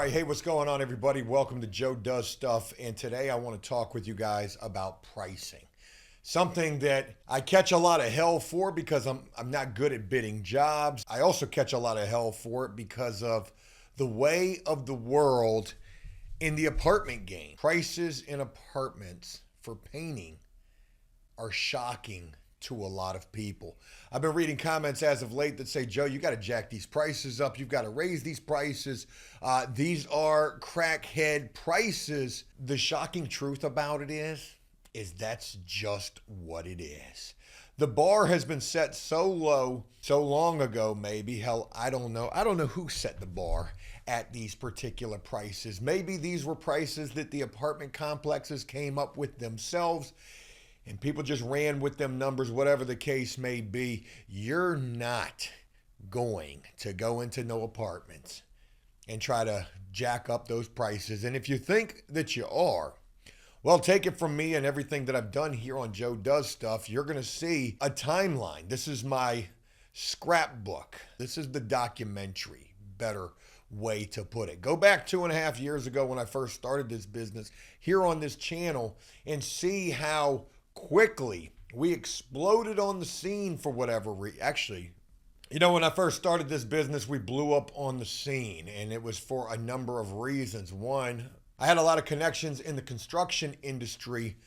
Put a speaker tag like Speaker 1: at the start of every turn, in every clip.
Speaker 1: right, hey, what's going on, everybody? Welcome to Joe Does Stuff, and today I want to talk with you guys about pricing. Something that I catch a lot of hell for because I'm not good at bidding jobs. I also catch a lot of hell for it because of the way of the world in the apartment game. Prices in apartments for painting are shocking to a lot of people. I've been reading comments as of late that say, Joe, you got to jack these prices up. You've got to raise these prices. These are crackhead prices. The shocking truth about it is that's just what it is. The bar has been set so low, so long ago, maybe. Hell, I don't know. I don't know who set the bar at these particular prices. Maybe these were prices that the apartment complexes came up with themselves and people just ran with them numbers, whatever the case may be. You're not going to go into no apartments and try to jack up those prices. And if you think that you are, well, take it from me and everything that I've done here on Joe Does Stuff. You're going to see a timeline. This is my scrapbook. This is the documentary, better way to put it. Go back 2.5 years ago when I first started this business here on this channel and see how quickly we exploded on the scene for whatever reason. Actually, when I first started this business, we blew up on the scene, and it was for a number of reasons. One, I had a lot of connections in the construction industry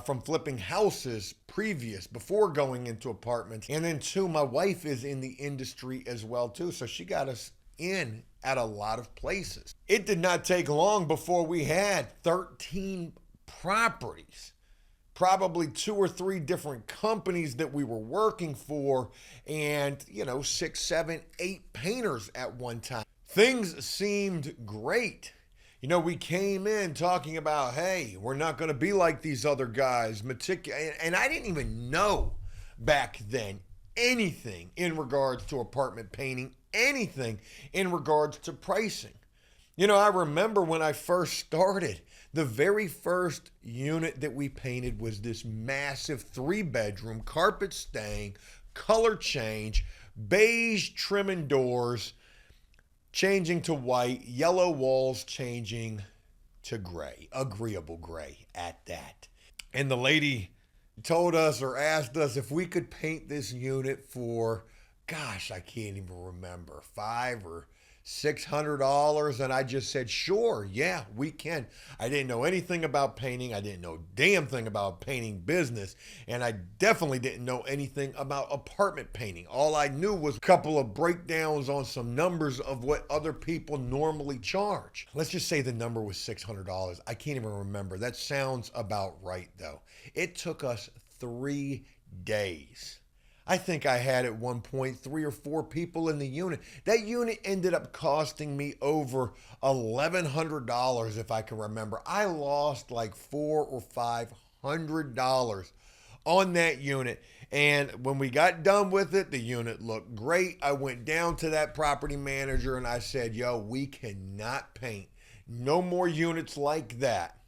Speaker 1: from flipping houses before going into apartments. And then two, my wife is in the industry as well too. So she got us in at a lot of places. It did not take long before we had 13 properties, probably 2 or 3 different companies that we were working for, and 6, 7, 8 painters at one time. Things seemed great. We came in talking about, hey, we're not going to be like these other guys, and I didn't even know back then anything in regards to apartment painting, anything in regards to pricing. I remember when I first started, the very first unit that we painted was this massive 3-bedroom, carpet staying, color change, beige trim and doors, changing to white, yellow walls changing to gray, agreeable gray at that. And the lady told us or asked us if we could paint this unit for, gosh, I can't even remember, $500 or $600. And I just said, sure, yeah, we can. I didn't know anything about painting. I didn't know a damn thing about painting business. And I definitely didn't know anything about apartment painting. All I knew was a couple of breakdowns on some numbers of what other people normally charge. Let's just say the number was $600. I can't even remember. That sounds about right, though. It took us 3 days. I think I had at one point 3 or 4 people in the unit. That unit ended up costing me over $1,100, if I can remember. I lost like $400 or $500 on that unit. And when we got done with it, the unit looked great. I went down to that property manager and I said, yo, we cannot paint no more units like that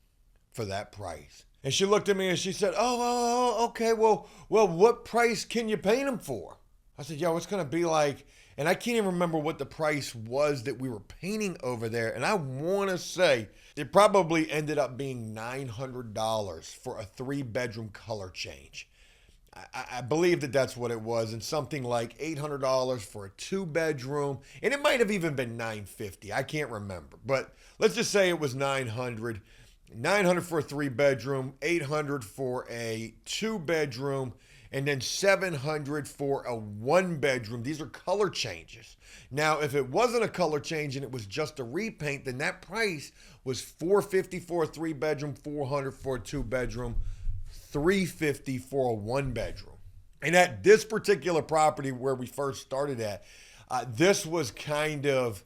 Speaker 1: for that price. And she looked at me and she said, oh, okay, well, what price can you paint them for? I said, yo, it's going to be like, and I can't even remember what the price was that we were painting over there. And I want to say it probably ended up being $900 for a 3-bedroom color change. I believe that that's what it was, and something like $800 for a 2-bedroom, and it might have even been $950. I can't remember, but let's just say it was $900. $900 for a 3-bedroom, $800 for a 2-bedroom, and then $700 for a 1-bedroom. These are color changes. Now, if it wasn't a color change and it was just a repaint, then that price was $450 for a 3-bedroom, $400 for a 2-bedroom, $350 for a 1-bedroom. And at this particular property where we first started at, this was kind of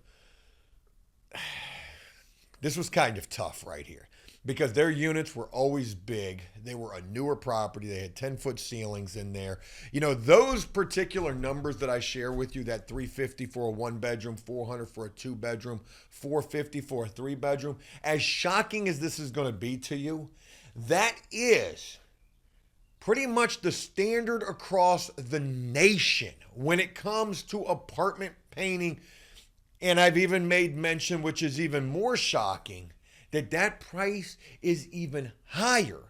Speaker 1: tough right here, because their units were always big. They were a newer property. They had 10-foot ceilings in there. Those particular numbers that I share with you, that $350 for a 1-bedroom, $400 for a 2-bedroom, $450 for a 3-bedroom, as shocking as this is going to be to you, that is pretty much the standard across the nation when it comes to apartment painting And I've even made mention, which is even more shocking, that that price is even higher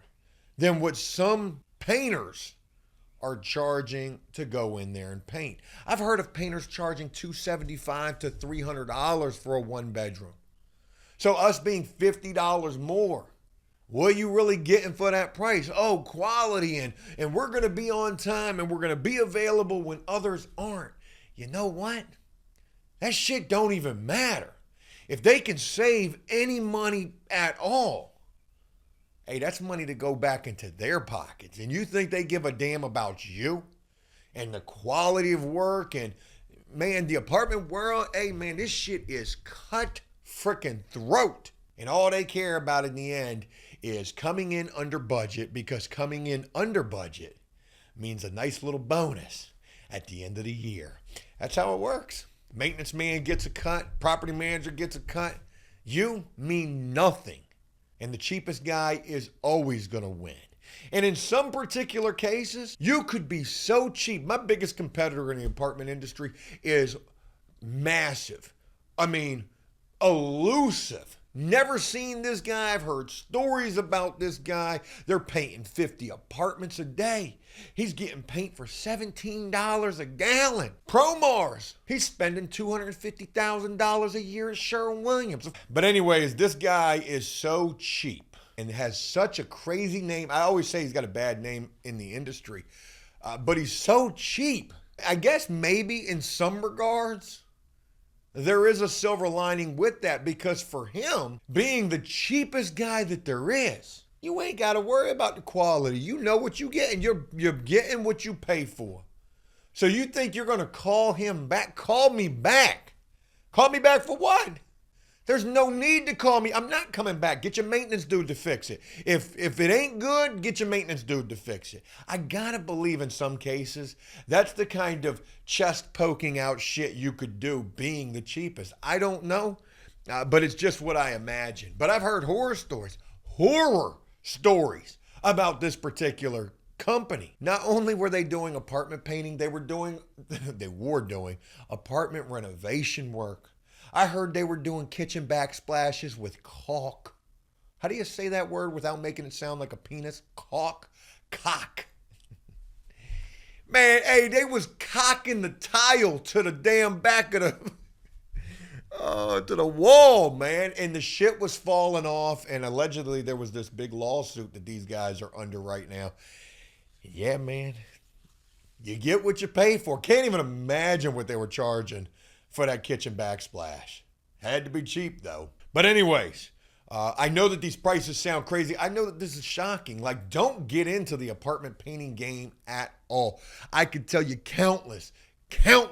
Speaker 1: than what some painters are charging to go in there and paint. I've heard of painters charging $275 to $300 for a one bedroom. So us being $50 more, what are you really getting for that price? Oh, quality, and we're going to be on time, and we're going to be available when others aren't. You know what? That shit don't even matter. If they can save any money at all, hey, that's money to go back into their pockets. And you think they give a damn about you and the quality of work? And man, the apartment world, hey man, this shit is cut freaking throat. And all they care about in the end is coming in under budget, because coming in under budget means a nice little bonus at the end of the year. That's how it works. Maintenance man gets a cut, property manager gets a cut. You mean nothing. And the cheapest guy is always going to win. And in some particular cases, you could be so cheap. My biggest competitor in the apartment industry is massive. I mean, elusive. Never seen this guy. I've heard stories about this guy. They're painting 50 apartments a day. He's getting paint for $17 a gallon. Promars. He's spending $250,000 a year at Sherwin-Williams. But anyways, this guy is so cheap and has such a crazy name. I always say he's got a bad name in the industry, but he's so cheap. I guess maybe in some regards, there is a silver lining with that, because for him, being the cheapest guy that there is, you ain't got to worry about the quality. You know what you get, and you're getting what you pay for. So you think you're going to call him back? Call me back. Call me back for what? There's no need to call me. I'm not coming back. Get your maintenance dude to fix it. If it ain't good, get your maintenance dude to fix it. I gotta believe in some cases that's the kind of chest poking out shit you could do being the cheapest. I don't know, but it's just what I imagine. But I've heard horror stories about this particular company. Not only were they doing apartment painting, they were doing apartment renovation work. I heard they were doing kitchen backsplashes with caulk. How do you say that word without making it sound like a penis? Caulk? Cock. Man, hey, they was cocking the tile to the damn back of to the wall, man. And the shit was falling off. And allegedly there was this big lawsuit that these guys are under right now. Yeah, man. You get what you pay for. Can't even imagine what they were charging for that kitchen backsplash. Had to be cheap though. But anyways, I know that these prices sound crazy. I know that this is shocking. Like, don't get into the apartment painting game at all. I could tell you countless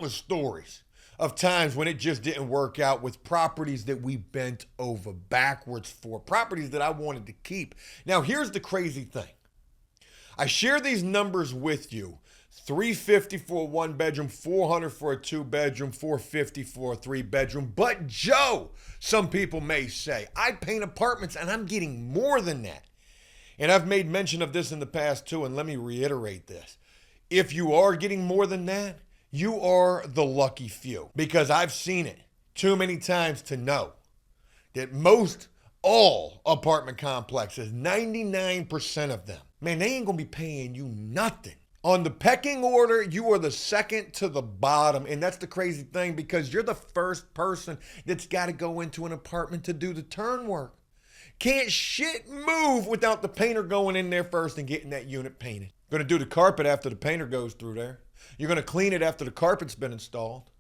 Speaker 1: stories of times when it just didn't work out with properties that we bent over backwards for, properties that I wanted to keep. Now, here's the crazy thing. I share these numbers with you. $350 for a one bedroom, $400 for a two bedroom, $450 for a three bedroom. But Joe, some people may say, I paint apartments and I'm getting more than that. And I've made mention of this in the past too, and let me reiterate this. If you are getting more than that, you are the lucky few, because I've seen it too many times to know that most all apartment complexes, 99% of them, man, they ain't gonna be paying you nothing. On the pecking order, you are the second to the bottom. And that's the crazy thing, because you're the first person that's got to go into an apartment to do the turn work. Can't shit move without the painter going in there first and getting that unit painted. Going to do the carpet after the painter goes through there. You're going to clean it after the carpet's been installed.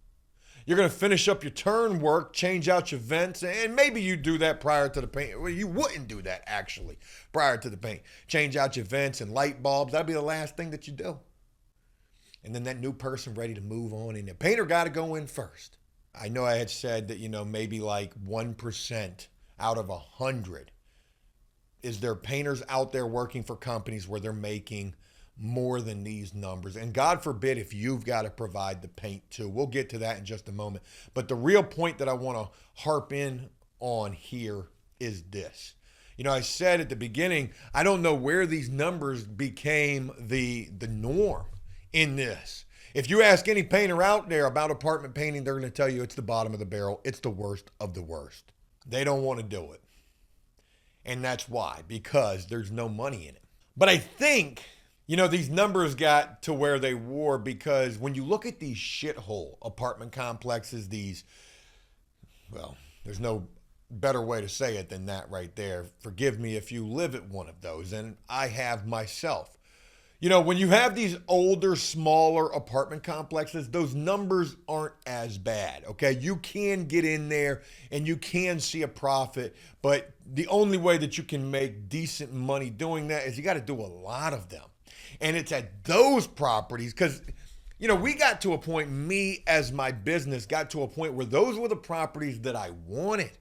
Speaker 1: You're going to finish up your turn work, change out your vents, and maybe you do that prior to the paint. Well, you wouldn't do that, actually, prior to the paint. Change out your vents and light bulbs. That'd be the last thing that you do. And then that new person ready to move on in. The painter got to go in first. I know I had said that, maybe like 1% out of 100 is there painters out there working for companies where they're making more than these numbers. And God forbid if you've got to provide the paint too. We'll get to that in just a moment. But the real point that I want to harp in on here is this. I said at the beginning, I don't know where these numbers became the norm in this. If you ask any painter out there about apartment painting, they're going to tell you it's the bottom of the barrel. It's the worst of the worst. They don't want to do it. And that's why, because there's no money in it. But I think, these numbers got to where they were because when you look at these shithole apartment complexes, there's no better way to say it than that right there. Forgive me if you live at one of those, and I have myself. When you have these older, smaller apartment complexes, those numbers aren't as bad, okay? You can get in there and you can see a profit, but the only way that you can make decent money doing that is you got to do a lot of them. And it's at those properties because, we got to a point, me as my business got to a point where those were the properties that I wanted.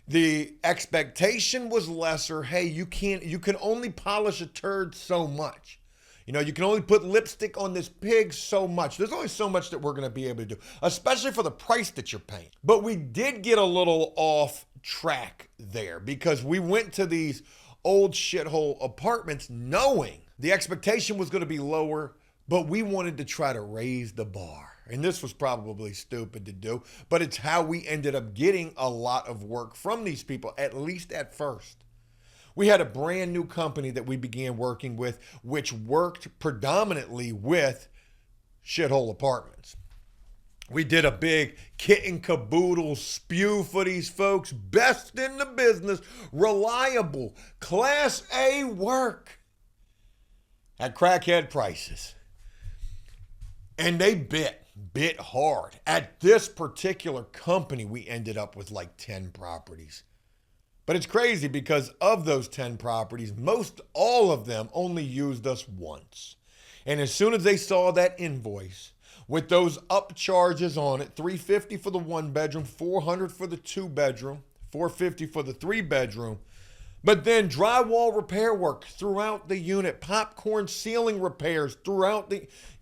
Speaker 1: The expectation was lesser. Hey, you can only polish a turd so much. You can only put lipstick on this pig so much. There's only so much that we're going to be able to do, especially for the price that you're paying. But we did get a little off track there because we went to these old shithole apartments knowing the expectation was going to be lower, but we wanted to try to raise the bar. And this was probably stupid to do, but it's how we ended up getting a lot of work from these people, at least at first. We had a brand new company that we began working with, which worked predominantly with shithole apartments. We did a big kit and caboodle spew for these folks. Best in the business, reliable, Class A work at crackhead prices. And they bit hard. At this particular company, we ended up with like 10 properties. But it's crazy because of those 10 properties, most all of them only used us once. And as soon as they saw that invoice with those upcharges on it, $350 for the 1-bedroom, $400 for the 2-bedroom, $450 for the 3-bedroom, but then drywall repair work throughout the unit, popcorn ceiling repairs throughout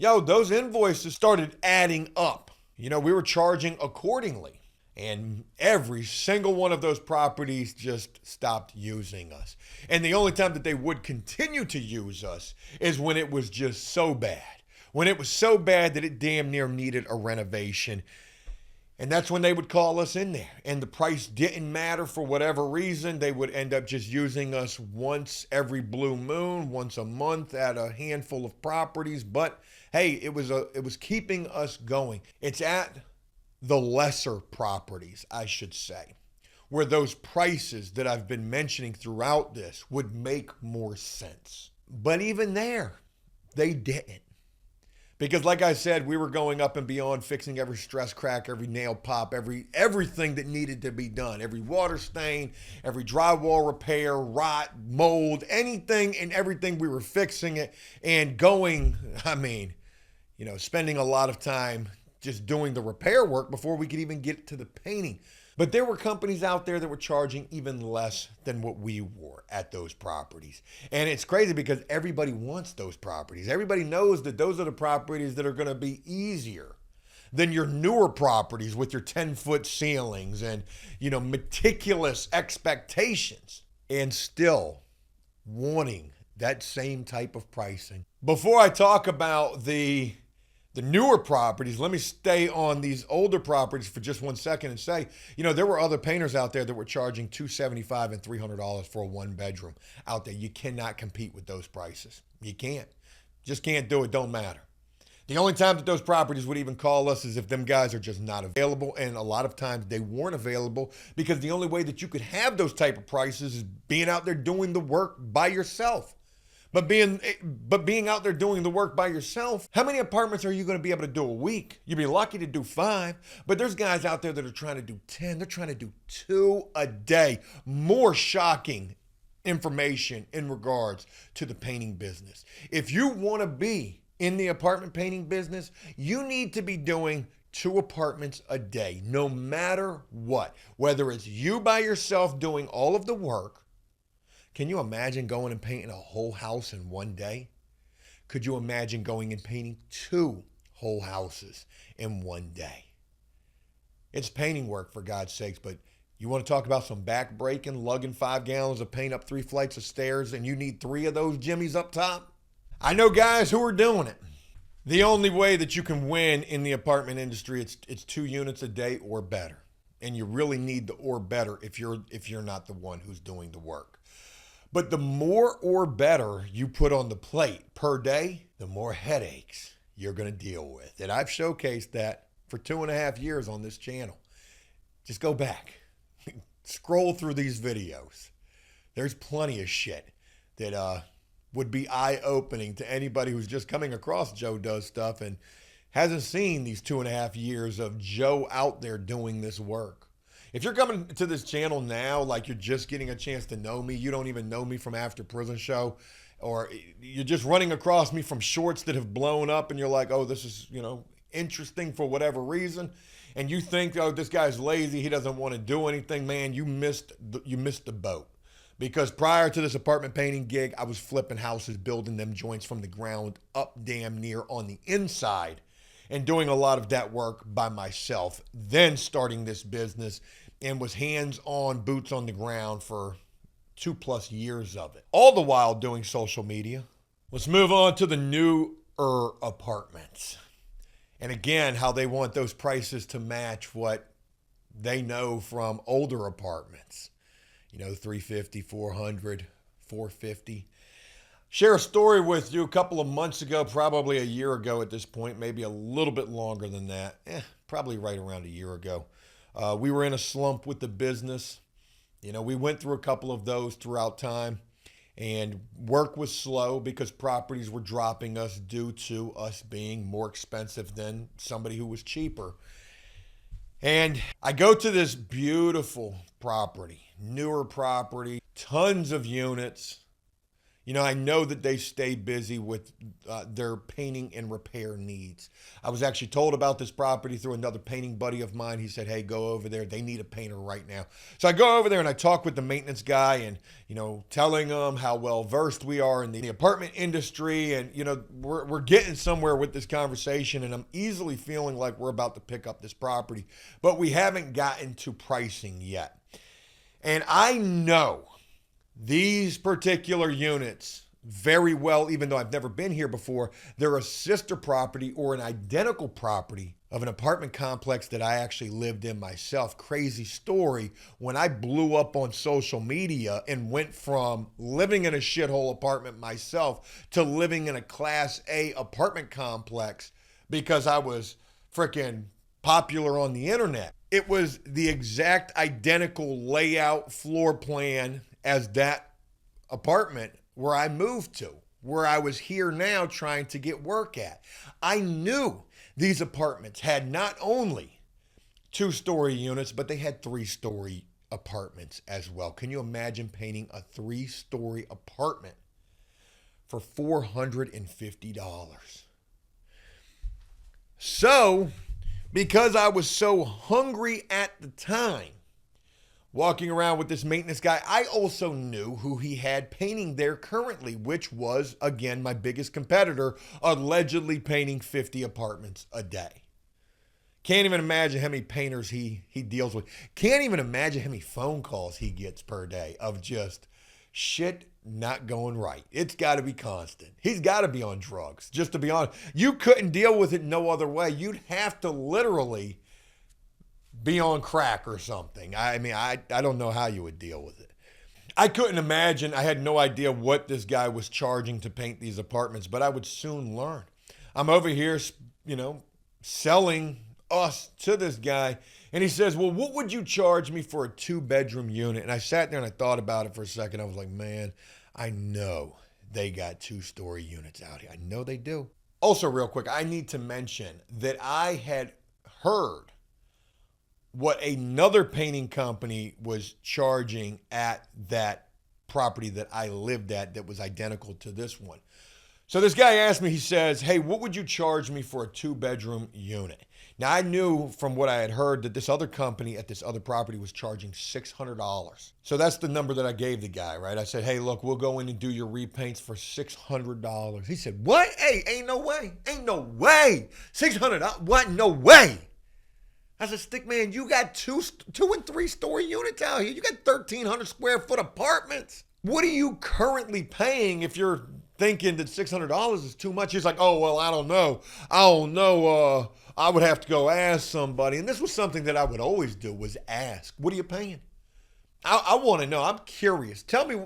Speaker 1: those invoices started adding up. We were charging accordingly. And every single one of those properties just stopped using us. And the only time that they would continue to use us is when it was just so bad. When it was so bad that it damn near needed a renovation. And that's when they would call us in there. And the price didn't matter for whatever reason. They would end up just using us once every blue moon, once a month at a handful of properties. But hey, it was keeping us going. It's at the lesser properties, I should say, where those prices that I've been mentioning throughout this would make more sense. But even there, they didn't. Because like I said, we were going up and beyond fixing every stress crack, every nail pop, everything that needed to be done. Every water stain, every drywall repair, rot, mold, anything and everything, we were fixing it and going, spending a lot of time just doing the repair work before we could even get to the painting. But there were companies out there that were charging even less than what we were at those properties. And it's crazy because everybody wants those properties. Everybody knows that those are the properties that are going to be easier than your newer properties with your 10-foot ceilings and, meticulous expectations, and still wanting that same type of pricing. Before I talk about the newer properties, let me stay on these older properties for just 1 second and say, there were other painters out there that were charging $275 and $300 for a 1-bedroom out there. You cannot compete with those prices. You can't. Just can't do it. Don't matter. The only time that those properties would even call us is if them guys are just not available. And a lot of times they weren't available because the only way that you could have those type of prices is being out there doing the work by yourself. But being out there doing the work by yourself, how many apartments are you going to be able to do a week? You'd be lucky to do 5, but there's guys out there that are trying to do 10. They're trying to do 2 a day. More shocking information in regards to the painting business. If you want to be in the apartment painting business, you need to be doing 2 apartments a day, no matter what. Whether it's you by yourself doing all of the work. Can you imagine going and painting a whole house in 1 day? Could you imagine going and painting 2 whole houses in 1 day? It's painting work, for God's sakes, but you want to talk about some back breaking, lugging 5 gallons of paint up 3 flights of stairs, and you need 3 of those jimmies up top? I know guys who are doing it. The only way that you can win in the apartment industry, it's 2 units a day or better. And you really need the or better if you're not the one who's doing the work. But the more or better you put on the plate per day, the more headaches you're going to deal with. And I've showcased that for 2.5 years on this channel. Just go back, scroll through these videos. There's plenty of shit that would be eye-opening to anybody who's just coming across Joe Does Stuff and hasn't seen these 2.5 years of Joe out there doing this work. If you're coming to this channel now like you're just getting a chance to know me, you don't even know me from After Prison Show, or you're just running across me from shorts that have blown up and you're like, oh, this is, interesting for whatever reason, and you think, oh, this guy's lazy, he doesn't want to do anything, man, you missed the boat. Because prior to this apartment painting gig, I was flipping houses, building them joints from the ground up damn near on the inside, and doing a lot of that work by myself. Then starting this business and was hands-on, boots on the ground for 2+ years of it. All the while doing social media. Let's move on to the newer apartments. And again, how they want those prices to match what they know from older apartments. 350, 400, 450. Share a story with you a couple of months ago, probably a year ago at this point, maybe a little bit longer than that. Probably right around a year ago. We were in a slump with the business. We went through a couple of those throughout time, and work was slow because properties were dropping us due to us being more expensive than somebody who was cheaper. And I go to this beautiful property, newer property, tons of units. I know that they stay busy with their painting and repair needs. I was actually told about this property through another painting buddy of mine. He said, hey, go over there. They need a painter right now. So I go over there and I talk with the maintenance guy and, telling them how well versed we are in the apartment industry. And, we're getting somewhere with this conversation, and I'm easily feeling like we're about to pick up this property, but we haven't gotten to pricing yet. And I know these particular units very well, even though I've never been here before. They're a sister property or an identical property of an apartment complex that I actually lived in myself. Crazy story. When I blew up on social media and went from living in a shithole apartment myself to living in a Class A apartment complex because I was freaking popular on the internet. It was the exact identical layout, floor plan as that apartment where I moved to, where I was here now trying to get work at. I knew these apartments had not only 2-story units, but they had 3-story apartments as well. Can you imagine painting a 3-story apartment for $450? So, because I was so hungry at the time, walking around with this maintenance guy, I also knew who he had painting there currently, which was, again, my biggest competitor, allegedly painting 50 apartments a day. Can't even imagine how many painters he deals with. Can't even imagine how many phone calls he gets per day of just shit not going right. It's got to be constant. He's got to be on drugs, just to be honest. You couldn't deal with it no other way. You'd have to literally be on crack or something. I mean, I don't know how you would deal with it. I couldn't imagine. I had no idea what this guy was charging to paint these apartments, but I would soon learn. I'm over here, selling us to this guy, and he says, well, what would you charge me for a 2-bedroom unit? And I sat there and I thought about it for a second. I was like, man, I know they got 2-story units out here. I know they do. Also, real quick, I need to mention that I had heard what another painting company was charging at that property that I lived at that was identical to this one. So this guy asked me, he says, hey, what would you charge me for a 2-bedroom unit? Now, I knew from what I had heard that this other company at this other property was charging $600. So that's the number that I gave the guy, right? I said, hey, look, we'll go in and do your repaints for $600. He said, what? Hey, ain't no way. Ain't no way. $600? What? No way. I said, stick man, you got 2 and 3-story units out here. You got 1,300 square foot apartments. What are you currently paying if you're thinking that $600 is too much. He's like, oh, well, I don't know. I don't know. I would have to go ask somebody. And this was something that I would always do, was ask, what are you paying? I want to know. I'm curious. Tell me.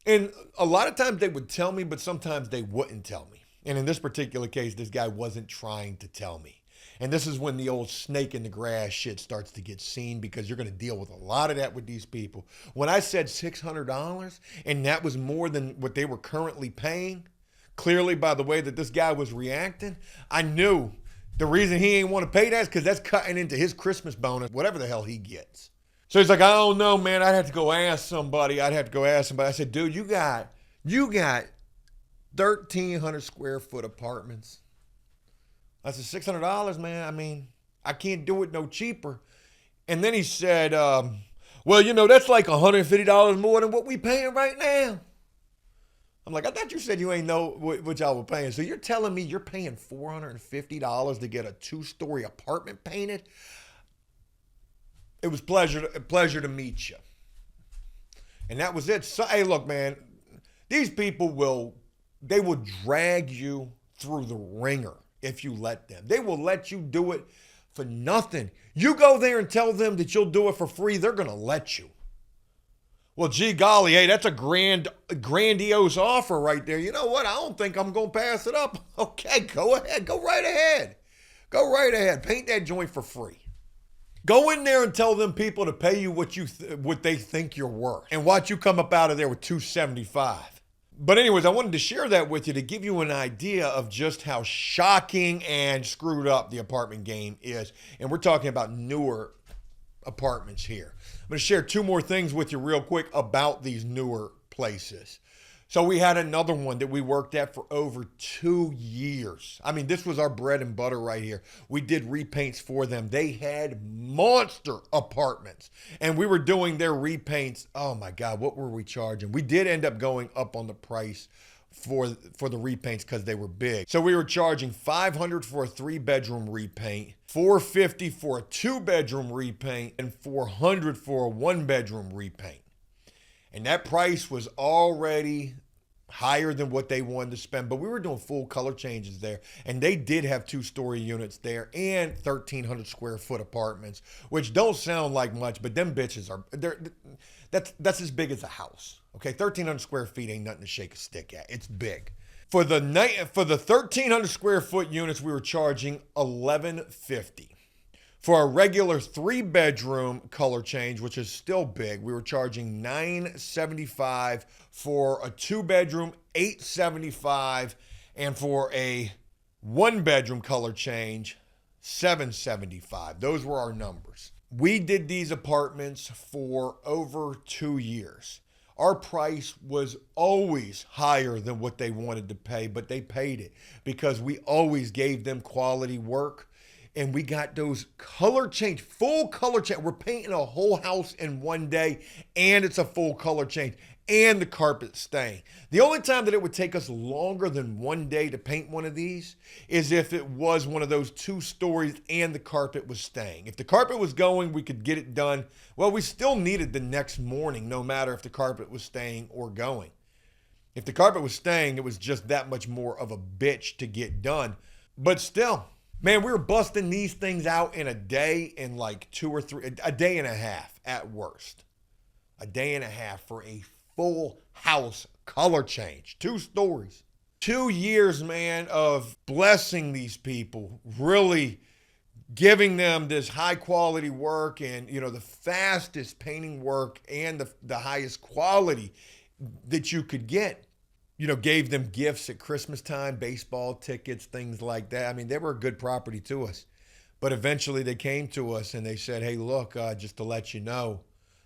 Speaker 1: And a lot of times they would tell me, but sometimes they wouldn't tell me. And in this particular case, this guy wasn't trying to tell me. And this is when the old snake in the grass shit starts to get seen, because you're going to deal with a lot of that with these people. When I said $600 and that was more than what they were currently paying, clearly by the way that this guy was reacting, I knew the reason he ain't want to pay that is because that's cutting into his Christmas bonus, whatever the hell he gets. So he's like, I don't know, man. I'd have to go ask somebody. I said, dude, you got 1,300 square foot apartments. I said, $600, man. I mean, I can't do it no cheaper. And then he said, well, you know, that's like $150 more than what we paying right now. I'm like, I thought you said you ain't know what y'all were paying. So you're telling me you're paying $450 to get a 2-story apartment painted? It was a pleasure to meet you. And that was it. So, hey, look, man, these people will drag you through the ringer if you let them. They will let you do it for nothing. You go there and tell them that you'll do it for free, they're going to let you. Well, gee golly, hey, that's a grandiose offer right there. You know what? I don't think I'm going to pass it up. Okay, go ahead. Go right ahead. Go right ahead. Paint that joint for free. Go in there and tell them people to pay you what they think you're worth, and watch you come up out of there with $275. But anyways, I wanted to share that with you to give you an idea of just how shocking and screwed up the apartment game is. And we're talking about newer apartments here. I'm going to share 2 more things with you real quick about these newer places. So we had another one that we worked at for over 2 years. I mean, this was our bread and butter right here. We did repaints for them. They had monster apartments, and we were doing their repaints. Oh my God, what were we charging? We did end up going up on the price for the repaints because they were big. So we were charging $500 for a 3-bedroom repaint, $450 for a 2-bedroom repaint, and $400 for a 1-bedroom repaint. And that price was already higher than what they wanted to spend, but we were doing full color changes there, and they did have 2-story units there and 1,300 square foot apartments, which don't sound like much, but them bitches that's as big as a house. Okay, 1,300 square feet ain't nothing to shake a stick at. It's big. For the 1,300 square foot units, we were charging $1,150. For a regular 3-bedroom color change, which is still big, we were charging $975. For a 2-bedroom, $875. And for a 1-bedroom color change, $775. Those were our numbers. We did these apartments for over 2 years. Our price was always higher than what they wanted to pay, but they paid it because we always gave them quality work. And we got those color change, full color change. We're painting a whole house in one day, and it's a full color change, and the carpet's staying. The only time that it would take us longer than 1 day to paint one of these is if it was one of those 2 stories and the carpet was staying. If the carpet was going, we could get it done. Well, we still needed the next morning, no matter if the carpet was staying or going. If the carpet was staying, it was just that much more of a bitch to get done. But still, man, we were busting these things out in a day, in like 2 or 3, a day and a half at worst. A day and a half for a full house color change, 2 stories. 2 years, man, of blessing these people, really giving them this high quality work and, you know, the fastest painting work and the highest quality that you could get. You know, gave them gifts at Christmas time, baseball tickets, things like that. I mean, they were a good property to us. But eventually they came to us and they said, hey, look, just to let you know,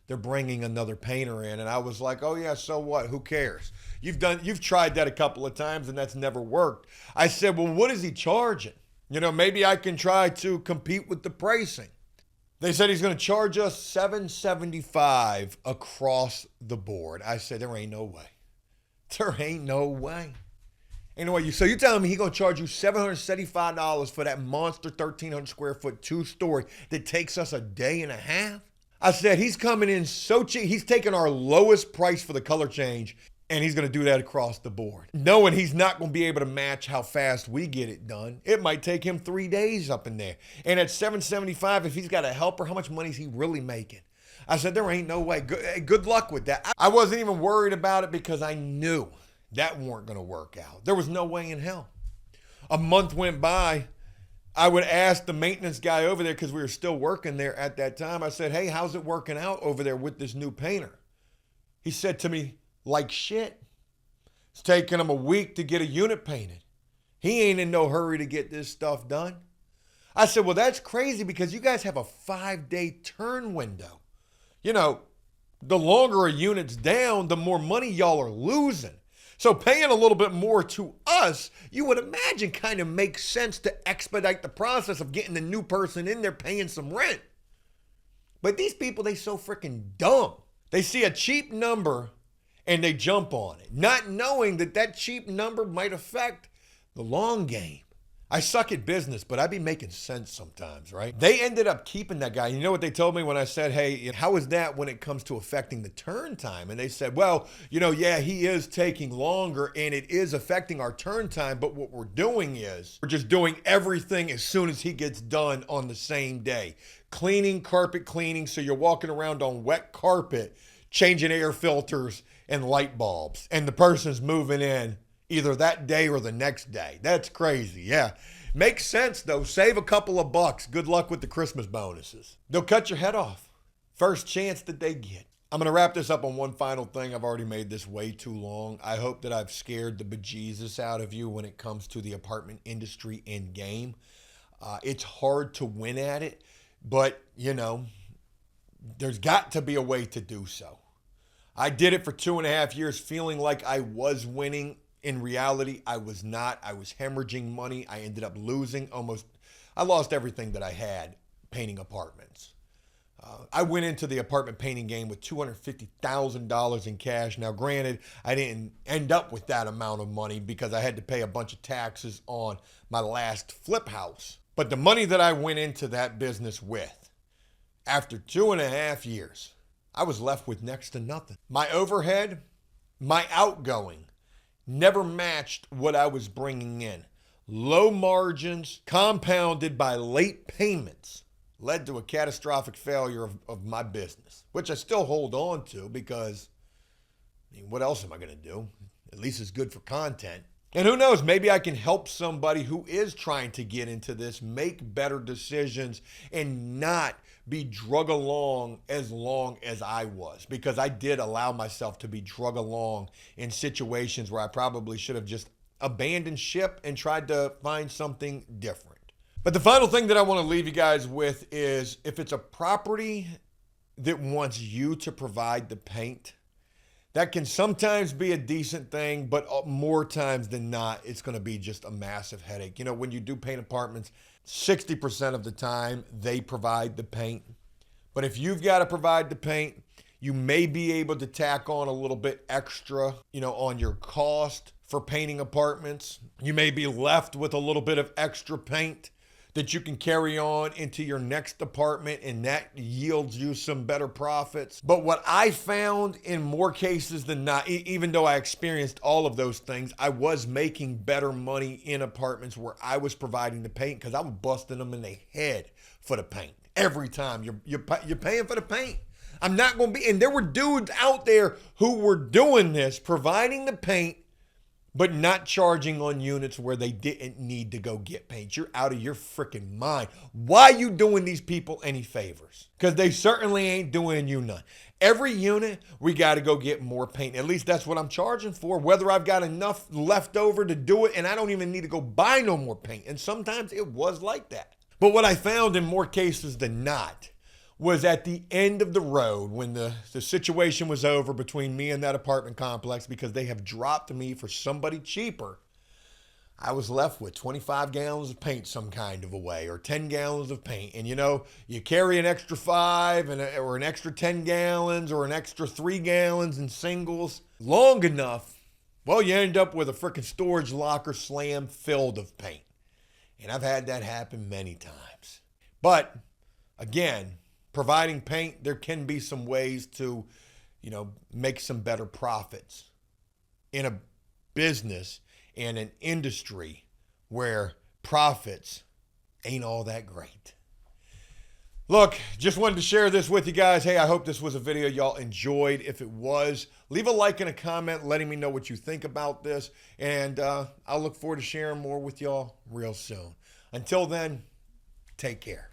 Speaker 1: they're bringing another painter in. And I was like, oh yeah, so what? Who cares? You've tried that a couple of times and that's never worked. I said, well, what is he charging? You know, maybe I can try to compete with the pricing. They said he's going to charge us $775 across the board. I said, there ain't no way. There ain't no way. Ain't no way. So you're telling me he's going to charge you $775 for that monster 1,300 square foot 2-story that takes us a day and a half? I said, he's coming in so cheap. He's taking our lowest price for the color change And he's going to do that across the board. Knowing he's not going to be able to match how fast we get it done. It might take him 3 days up in there. And at $775, if he's got a helper, how much money is he really making? I said, there ain't no way. Good luck with that. I wasn't even worried about it because I knew that weren't going to work out. There was no way in hell. A month went by. I would ask the maintenance guy over there, because we were still working there at that time. I said, hey, how's it working out over there with this new painter? He said to me, like shit. It's taking him a week to get a unit painted. He ain't in no hurry to get this stuff done. I said, well, that's crazy because you guys have a 5-day turn window. You know, the longer a unit's down, the more money y'all are losing. So paying a little bit more to us, you would imagine kind of makes sense to expedite the process of getting the new person in there paying some rent. But these people, they so freaking dumb. They see a cheap number and they jump on it, not knowing that that cheap number might affect the long game. I suck at business, but I be making sense sometimes, right? They ended up keeping that guy. You know what they told me when I said, hey, how is that when it comes to affecting the turn time? And they said, well, yeah, he is taking longer and it is affecting our turn time. But what we're doing is we're just doing everything as soon as he gets done on the same day. Cleaning, carpet cleaning. So you're walking around on wet carpet, changing air filters and light bulbs. And the person's moving in either that day or the next day. That's crazy. Yeah. Makes sense though. Save a couple of bucks. Good luck with the Christmas bonuses. They'll cut your head off. First chance that they get. I'm going to wrap this up on one final thing. I've already made this way too long. I hope that I've scared the bejesus out of you when it comes to the apartment industry and game. It's hard to win at it, but there's got to be a way to do so. I did it for 2.5 years feeling like I was winning. In reality, I was not. I was hemorrhaging money. I ended up losing I lost everything that I had painting apartments. I went into the apartment painting game with $250,000 in cash. Now, granted, I didn't end up with that amount of money because I had to pay a bunch of taxes on my last flip house. But the money that I went into that business with, after 2.5 years, I was left with next to nothing. My overhead, my outgoing, never matched what I was bringing in. Low margins compounded by late payments led to a catastrophic failure of my business, which I still hold on to because, what else am I going to do? At least it's good for content. And who knows, maybe I can help somebody who is trying to get into this make better decisions and not be drug along as long as I was, because I did allow myself to be drug along in situations where I probably should have just abandoned ship and tried to find something different. But the final thing that I want to leave you guys with is if it's a property that wants you to provide the paint, that can sometimes be a decent thing, but more times than not, it's going to be just a massive headache. When you do paint apartments, 60% of the time they provide the paint. But if you've got to provide the paint, you may be able to tack on a little bit extra, on your cost for painting apartments. You may be left with a little bit of extra paint that you can carry on into your next apartment, and that yields you some better profits. But what I found in more cases than not, even though I experienced all of those things, I was making better money in apartments where I was providing the paint because I was busting them in the head for the paint. Every time you're paying for the paint. I'm not going to be, and there were dudes out there who were doing this, providing the paint, but not charging on units where they didn't need to go get paint. You're out of your freaking mind. Why are you doing these people any favors? Because they certainly ain't doing you none. Every unit, we got to go get more paint. At least that's what I'm charging for, whether I've got enough left over to do it and I don't even need to go buy no more paint. And sometimes it was like that. But what I found in more cases than not was at the end of the road when the situation was over between me and that apartment complex because they have dropped me for somebody cheaper, I was left with 25 gallons of paint some kind of a way, or 10 gallons of paint. And you carry an extra 5 or an extra 10 gallons or an extra 3 gallons in singles long enough, well, you end up with a freaking storage locker slam filled of paint. And I've had that happen many times. But again, providing paint, there can be some ways to, make some better profits in a business and an industry where profits ain't all that great. Look, just wanted to share this with you guys. Hey, I hope this was a video y'all enjoyed. If it was, leave a like and a comment letting me know what you think about this. And I'll look forward to sharing more with y'all real soon. Until then, take care.